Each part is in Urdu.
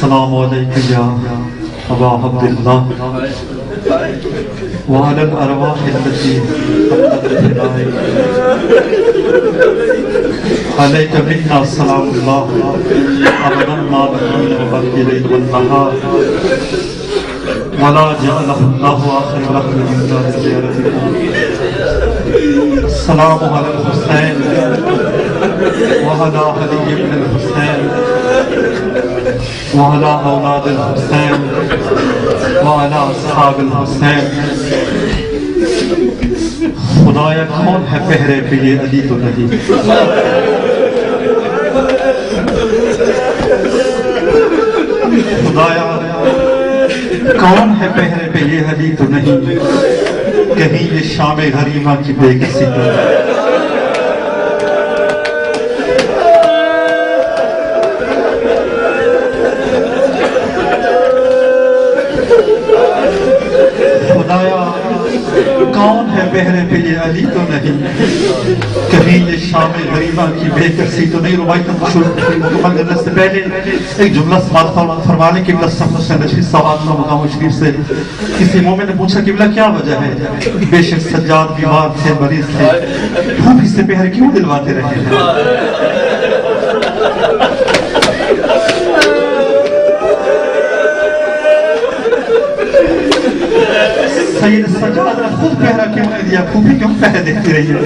السلام علیکم یا ابا عبداللہ وعلی الارواح التي علیک منا السلام اللہ ابدا ما بقین وبقی لیل والنہار ولا جعلہ اللہ آخر رحم من دار زیارتکم. السلام علی الحسین وعلی علی ابن الحسین وعلى اولاد الحسین وعلى اصحاب الحسین. خدایا کون ہے پہرے پہ یہ علی تو نہیں. خدایا کون ہے پہرے پہ یہ علی تو نہیں. کہیں یہ شام غریبہ کی بے کسی تو نہیں. کون ہے بہرے پہ یہ علی تو نہیں. کہیں یہ شام غریبہ کی بے کسی تو نہیں. روایت مکمل کرنے سے پہلے ایک جملہ سماعت فرما لیں. قبلہ صفحہ سے نشید سوال کا مقام شریف سے کسی مومن نے پوچھا قبلہ کیا وجہ ہے؟ بے شک سجاد بیمار تھے مریض تھے خوب اس سے پہر کیوں دلواتے رہے ہیں؟ سید سجاد نے خود پہرا کیوں نہیں دیا؟ خوبی کیوں پہرے دیکھتی رہی ہے؟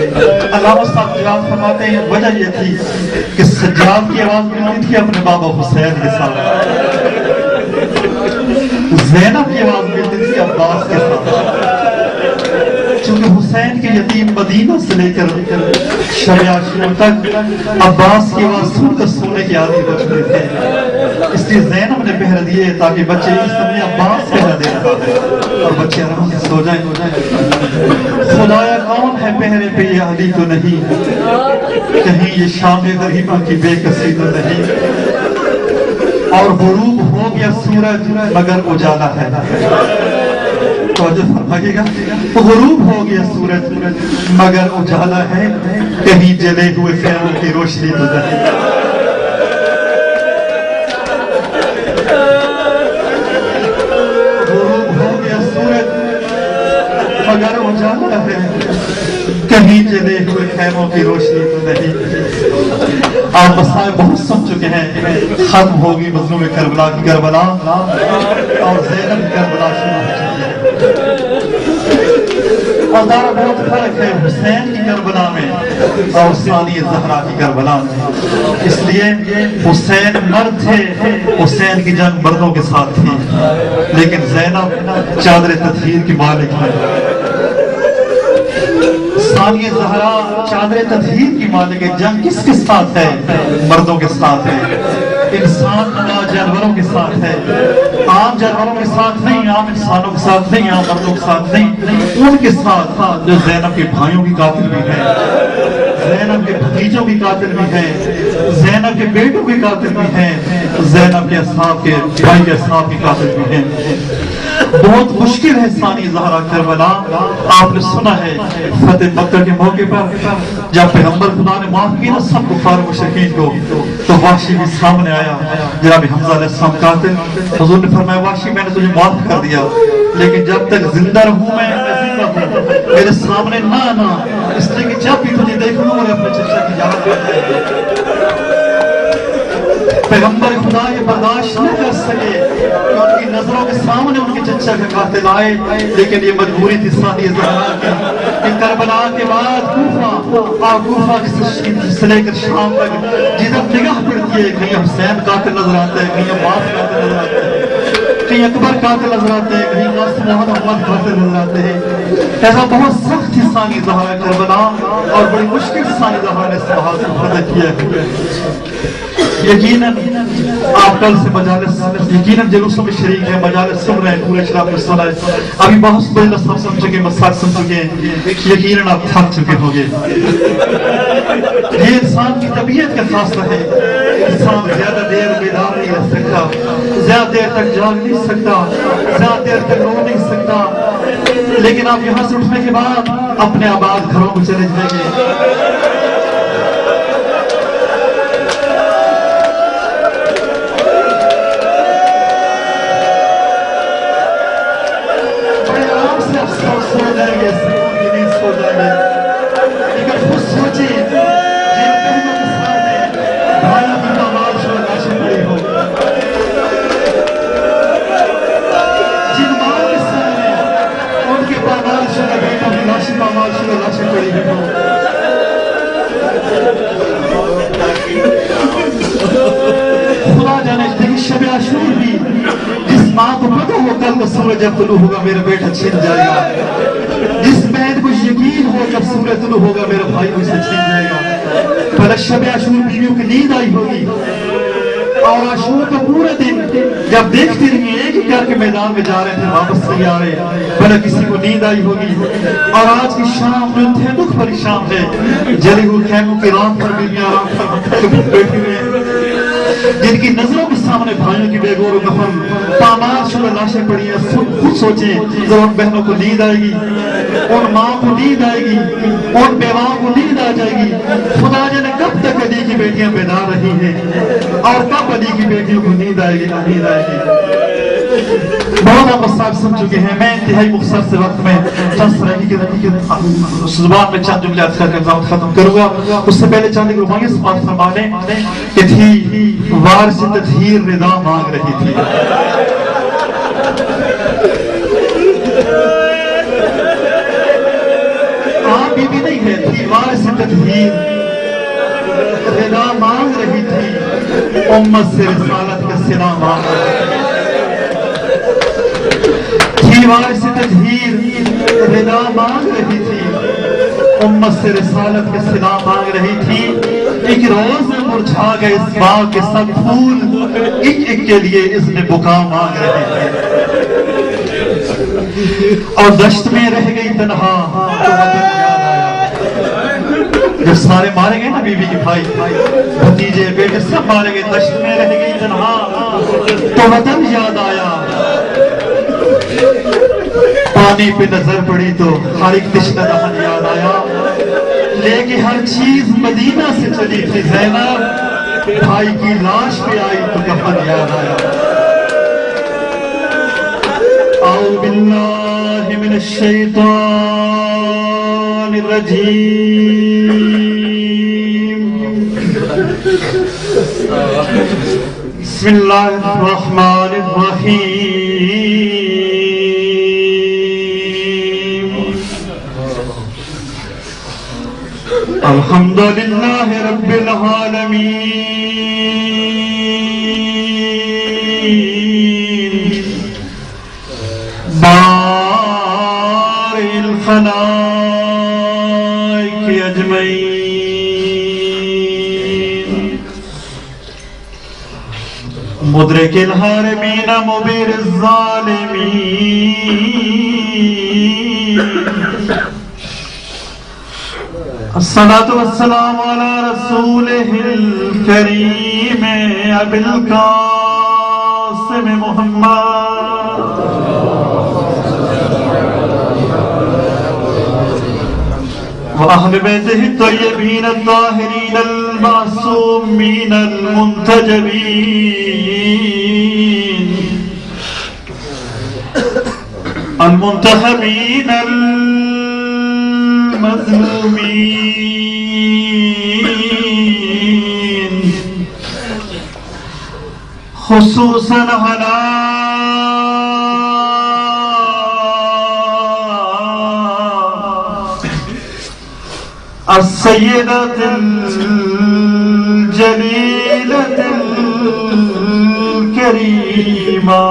علامہ صاحب جواب فرماتے ہیں وجہ یہ تھی کہ سجاد کی آواز ملتی تھی اپنے بابا حسین کے ساتھ. زینب کی آواز ملتی تھی عباس کے ساتھ. چونکہ حسین کے یتیم مدینہ سے لے کر شب عاشور تک عباس کی آواز سن کر سونے کی عادی ہو چکے تھے. اس لیے زینب نے پہرا دیے تاکہ بچے اس سمے عباس پہرا دے رہا اور بچے آرام سے سو جائیں. خدایا کون ہے پہرے پہ یہ علی تو نہیں. کہیں یہ شام غریبہ کی بے کسی تو نہیں. اور غروب ہو گیا سورج مگر اجالا ہے. توجہ فرمائیے گا. غروب ہو گیا سورج مگر اجالا ہے. کہیں جلے ہوئے خیموں کی روشنی تو نہیں. مگر اجالا ہے کہیں جلے ہوئے خیموں کی روشنی تو نہیں. آپ مسائل بہت سن چکے ہیں. ختم ہوگی مظلوم کربلا کی کربلا اور زینب کی کربلا شروع ہو چکی ہے. اور ذرا بہت فرق ہے حسین کی کربلا میں اور ثانی زہرا کی کربلا میں. اس لیے حسین مرد تھے. حسین کی جنگ مردوں کے ساتھ تھی لیکن زینب چادر تطہیر کی مالک ہے. ثانی زہرا چادر تطہیر کی مالک ہے. جنگ کس کے ساتھ ہے؟ مردوں کے ساتھ ہے. انسان جانوروں کے ساتھ ہے. عام جانوروں کے ساتھ نہیں, عام انسانوں کے ساتھ نہیں, عام مردوں کے ساتھ نہیں, ان کے ساتھ جو زینب کے بھائیوں کی قاتل بھی ہے, زینب کے بھتیجوں کی قاتل بھی ہے, زینب کے بیٹوں کی قاتل بھی ہے, زینب کے اصحاب کے بھائی کے اصحاب کی قاتل بھی ہے. بہت مشکل ہے ثانی زہرا کربلا. آپ نے سنا ہے فتح مکہ کے موقع پر جب پیغمبر خدا نے معاف کیا سب کفار مشرکین کو تو وحشی بھی سامنے آیا. جناب حمزہ علیہ السلام قاتل. حضور نے فرمایا وحشی میں نے تجھے معاف کر دیا لیکن جب تک زندہ رہوں میں زندہ ہوں میرے سامنے نہ آنا. اس لیے کہ جب بھی تجھے دیکھوں اور اپنے چچا کی یاد کرتے ہیں. پیغمبر خدا یہ برداشت نہ کر سکے کہ ان کی نظروں کے سامنے ان کے چچا کے قاتل آئے. لیکن یہ مجبوری تھی ثانی زہرا کی کہ کربلا کے بعد کوفہ سے لے کر شام تک جدھر نگاہ پڑتی ہے کہیں حسین قاتل نظر آتے ہیں, کہیں عباس قاتل نظر آتے ہیں, کہیں اکبر قاتل نظر آتے ہیں, کہیں قاسم محمد قاتل نظر آتے ہیں. ایسا بہت سخت تھی ثانی زہرا کربلا اور بڑی مشکل ثانی زہرا نے اس محاذ کو فتح کیا. یقیناً آپ کل سے مجالس یقیناً جلوسوں میں شریک ہیں, مجالس سن رہے ہیں, پورے شراب میں سن رہے ہیں. ابھی بہت بڑے لفظ سن چکے, مساج سن چکے ہیں. یقیناً آپ تھک چکے ہوں گے. یہ انسان کی طبیعت کا فاصلہ ہے. انسان زیادہ دیر بیدار نہیں رہ سکتا, زیادہ دیر تک جاگ نہیں سکتا, زیادہ دیر تک رو نہیں سکتا. لیکن آپ یہاں سے اٹھنے کے بعد اپنے آباد گھروں کو چلے جائیں گے. رہے ہو. خدا جانے دیکھیں شب عاشور بھی جس ماں کو پتہ ہو کل کو سورج جب طلوع ہوگا میرا بیٹا چھن جائے گا, جس بہن کو یقین ہو جب سورج طلوع ہوگا میرا بھائی مجھ سے چھن جائے گا. پہلے شب عاشور بیویوں کی نیند آئی ہوگی اور عاشور کا پورا دن جب دیکھتے رہی ایک ہی کر کے میدان میں جا رہے تھے واپس نہیں آ رہے, پہلے کسی کو نیند آئی ہوگی. اور آج کی شام جو تھے دکھ بھری شام ہے, جلی ہوئی خیموں کی رات پر بیویاں آرام پر بیٹھی ہوئی ہیں, جن کی نظروں کے سامنے بھائیوں کی بے گور و کفن پامال شدہ لاشیں پڑی ہیں. خود سوچیں ذرا ان بہنوں کو نیند آئے گی, ان ماں کو نیند آئے گی, ان بیواؤں کو نیند آ جائے گی. خدا جانے کب تک علی کی بیٹیاں بیدار رہی ہیں اور کب علی کی بیٹیوں کو نیند آئے گی, نیند آئے گی. بہت آپ صاحب سن چکے ہیں. میں انتہائی مختصر سے وقت میں چند سرائحی کے زبان میں چند جملے عرض کر کے ختم کروں گا. اس سے پہلے چند ایک رومانی سے بات فرما لیں کہ تھی وارث تطہیر رضا مانگ رہی تھی. آپ بی بی نہیں ہے, تھی وارث تطہیر رضا مانگ رہی تھی, امت سے رسالت کا صلہ مانگ رہی تھی. وارث تطہیر رضا مانگ رہی تھی, امت سے رسالت کا صلہ مانگ رہی تھی. ایک روز میں مرجھا گئے اس باغ کے سب پھول, ایک ایک کے لیے اس نے بکا مانگ رہی تھی. اور دشت میں رہ گئی تنہا تو وطن یاد آیا. جب سارے مارے گئے نا بیوی کے بھائی بھتیجے بیٹے سب مارے گئے, دشت میں رہ گئی تنہا تو وطن یاد آیا. پانی پہ نظر پڑی تو ہر ایک تشنہ دہن یاد آیا. لے کے ہر چیز مدینہ سے چلی تھی زینب, بھائی کی لاش پہ آئی تو کفن یاد آیا. اعوذ باللہ من الشیطان الرجیم, بسم اللہ الرحمن الرحیم. الحمدللہ رب العالمین, بارئ الخلائق اجمعین, مدرک الحارمین مبیر الظالمین. الصلاة والسلام على رسوله الكريم أبي القاسم محمد وأهل بيته الطيبين الطاهرين المعصومين المنتجبين المنتخبين المظلومين, خصوصا على السيدة الجليلة الكريمة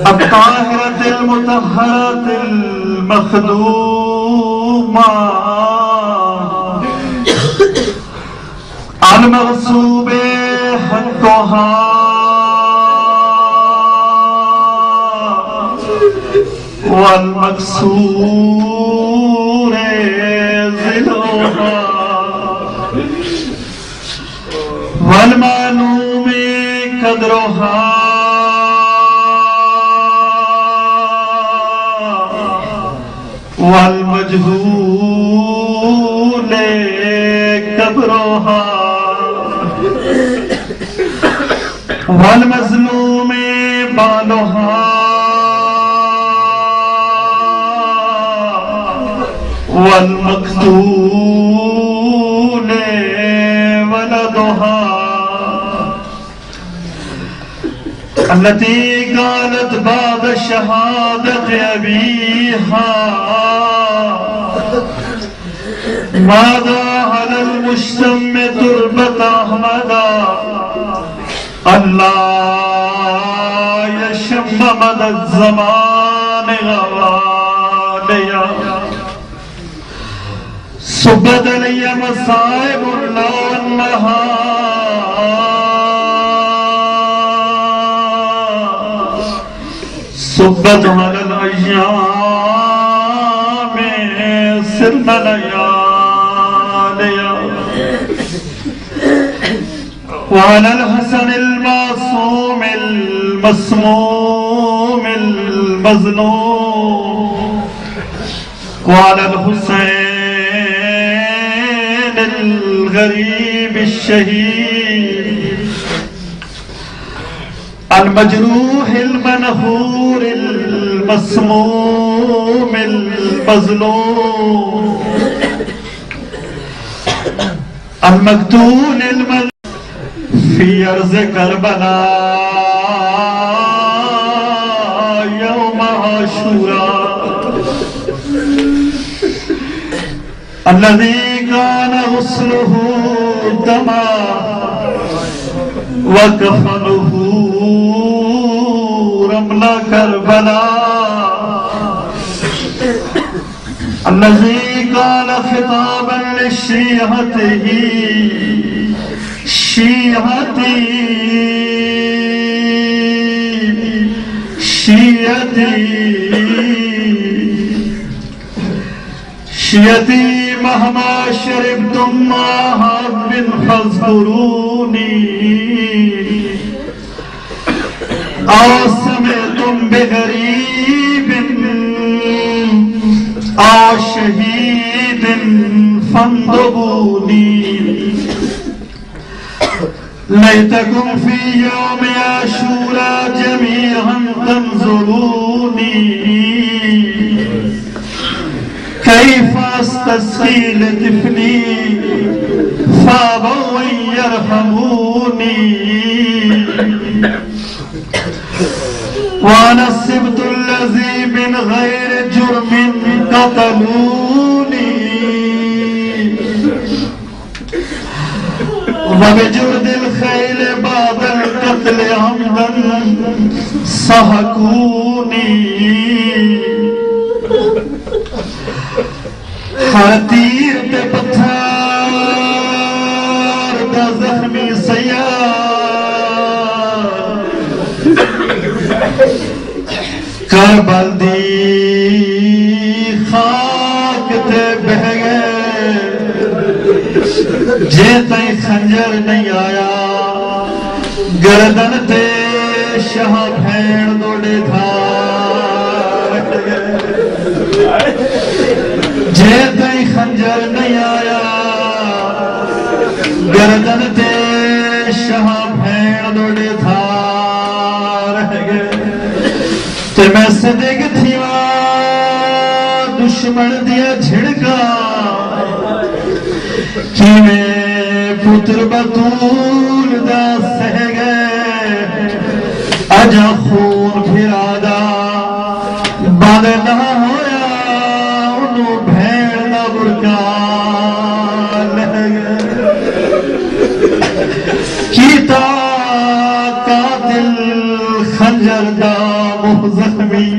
الطاهرة المطهرة المخدومة المغصوب حقها والمكسور ذلها والمعلوم قدرها والمجهول كبرها والمظلوم بالها والمقتول ولدها التي قالت بعد شهادة أبيها ماذا على المجتم تربة أحمدا الله يشم مدى الزمان غواليا سبت لي مصائب الله والنهار سبت على الأيام سرنا لياليا وعلى الحسن المعصوم المسموم المظلوم وعلى الحسين الغريب الشهيد المجروح المنهور المسموم المظلوم المقتول في أرض كربلاء يوم عاشوراء الذي كان غسله دما وكفنه رمل كربلاء الذي قال خطابا لشيعته شيعتي مهما شربتم ماء فاذكروني أو سمعتم بغريب أو شهيد فانظروني ليتكم في يوم عاشوراء جميعا تنظروني كيف استسقي لطفلي فابوا ان يرحموني وانا السبت الذي من غير جرم قتلوني وبجرد الخيل بعد القتل عمدا سحقوني ہر تیر تے پتھر دا زخمی سیاد کربل دی خاک تے بہ گئے جے تائیں خنجر نہیں آیا گردن تے شاہ بھین دوڑے تھا جے تائیں خنجر نہیں آیا گردن تے شاہ بھین دوڑے تھا رہ گئے تے میں صدق تھیوا دشمن دیا جھڑکا کہ میں پتر بطول دا سہ گئے اجا خون پھرا دا بند نہ ہویا انہوں بھین دا برکا لہ گئے کیتا قاتل خنجر دا زخمی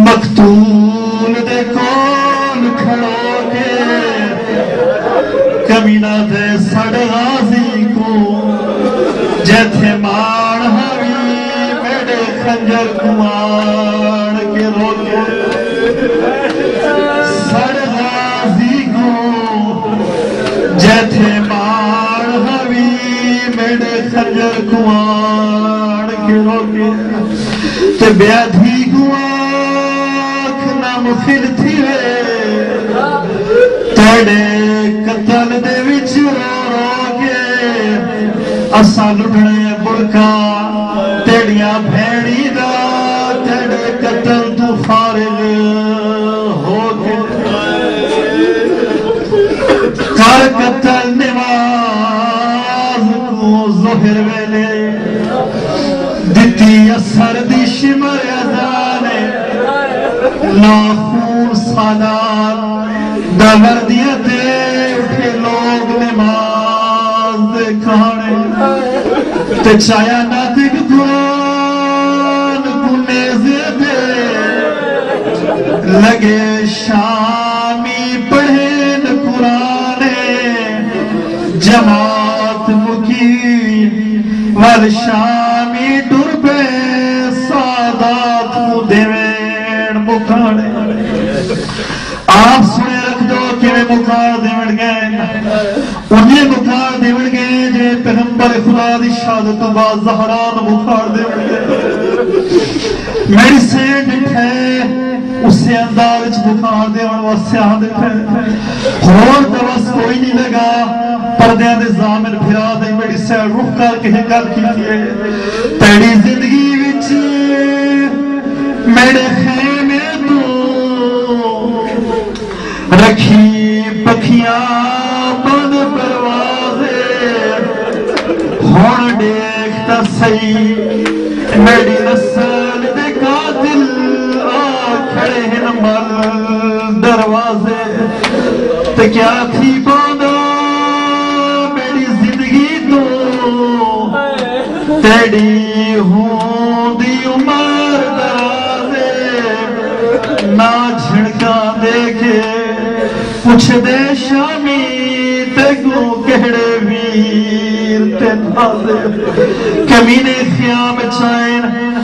مقتول دے کون کھڑو کے کمینہ دے سڑ غازی کو جیتھے مار ہوئی میرے خنجر کمار کے روکے سڑ غازی کو جیتھے مار ہوئی میرے خنجر کمار کے روکے تے بیادھی گواک نام خل تھی ہے تیڑے قتل دے وچ رو رو کے اساں لٹنے بڑکا تیڑیاں بھیڑی دا تیڑے قتل تو فارغ ہو کے کر قتل نماز کو ظہر ویلے دتی سردی شمر ازانے لاخون سالات دور دیا تے اٹھے لوگ نماز دے کھانے تے چایا ناتک قرآن کنے دے لگے شامی پڑھین قرآن جماعت مکی والشامی ڈربے سادات کو دیوین مکانے آپ سنے رکھ دو کہ میں مکار دیوڑ گئے انہیں مکار دیوڑ گئے جے پیغمبر خدا دی شہادت بعد زہران مکار دیوڑ گئے میری سینڈ ہے اسے انداز مکار دیوڑ واسے آدھے ہے اور دوست کوئی نہیں لگا پردیاں دے زامن پھرا دے میری سینڈ روح کر کے گل کی تھی تیری زندگی وچ میرے خیمے رکھی پکھیاں بند پروازے ہون دیکھتا سی میری نسل دے قاتل آ کھڑے ہیں مل دروازے تے کیا تھی باندھا میری زندگی تو تیری ہوں دی عمر درازے نہ جھڑکا دیکھے پوچھ دے شامی تے کو کہڑے ویر تے نازے کمینے خیام چائن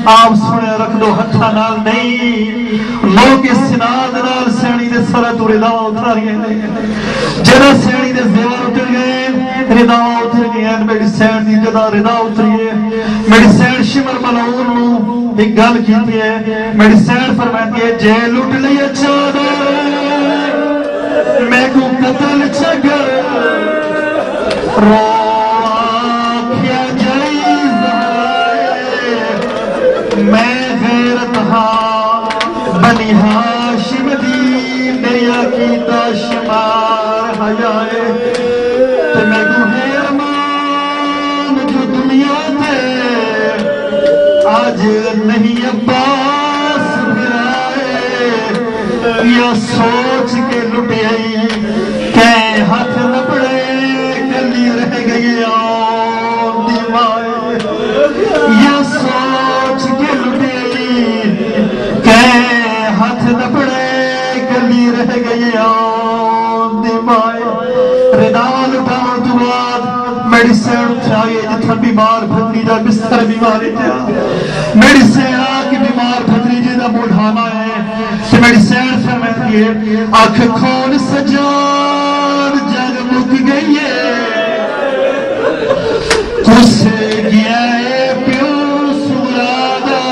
آپ سنے رکھ دو ہتھا نال نہیں لوگ اس سناد نال سینی دے سرت رضا اتھا رہے ہیں جنہ سینی دے زیور اتر گئے رضا اتر گئے میری سین دی جدا رضا اتری ہے میری سین شمر ملعون نو ایک گل کیتی ہے میری سین فرماتی ہے جے لٹ لیا چادر میں کو قتل چگر رو آکھیا جائی زہرائے میں غیرت ہاں بنی ہاشم دی نیا کیتا شمار حیائے تو میں کو حیرمان جو دنیا تے آج نہیں عباس پھرائے یا سوچ کے لٹیائی کہ ہاتھ نہ پڑے گلی رہ گئی آن دیوائے یا سوچ کے لٹیائی کہ ہاتھ نہ پڑے گلی رہ گئی آن دیوائے ردا لٹاؤں تو بعد میری سین اٹھائیے جتھا بیمار بھتری جا بستر بیماری تھا میری سین آکے بیمار بھتری جی دا بڑھانا ہے کہ میری سین فرماتی ہے آنکھ کھول سجاد جگ مک گئی ہے کسے گیا ہے پیو سورادا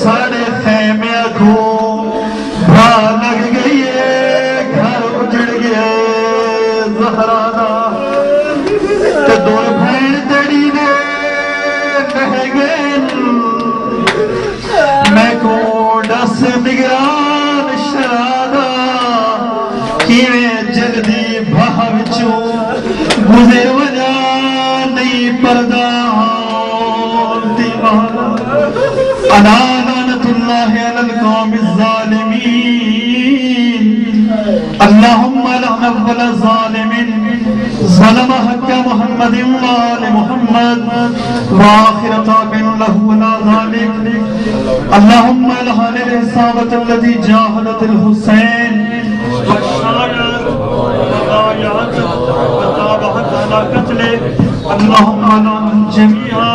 ساڑے خیمے کو بھا لگ گئی ہے گھر اجڑ گیا ہے زہرانا تے دور بھین تیڑی نے کہے گئے میں کو ڈس نگران شرادا کیویں جلدی بھا وچوں گزر وجا نہیں پردہ دیوانا انا لعنت اللہ علی القوم الظالمین اللہم لعن اول ظالمین ظلم حق محمد وآل محمد وآخر تابن له لا ذالک اللہم لعن الإصابة التي جاہدت الحسین وشاعت وضایعت وطابحت على قتل اللہم لعن جميعا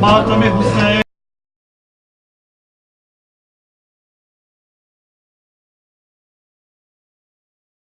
ماتم حسین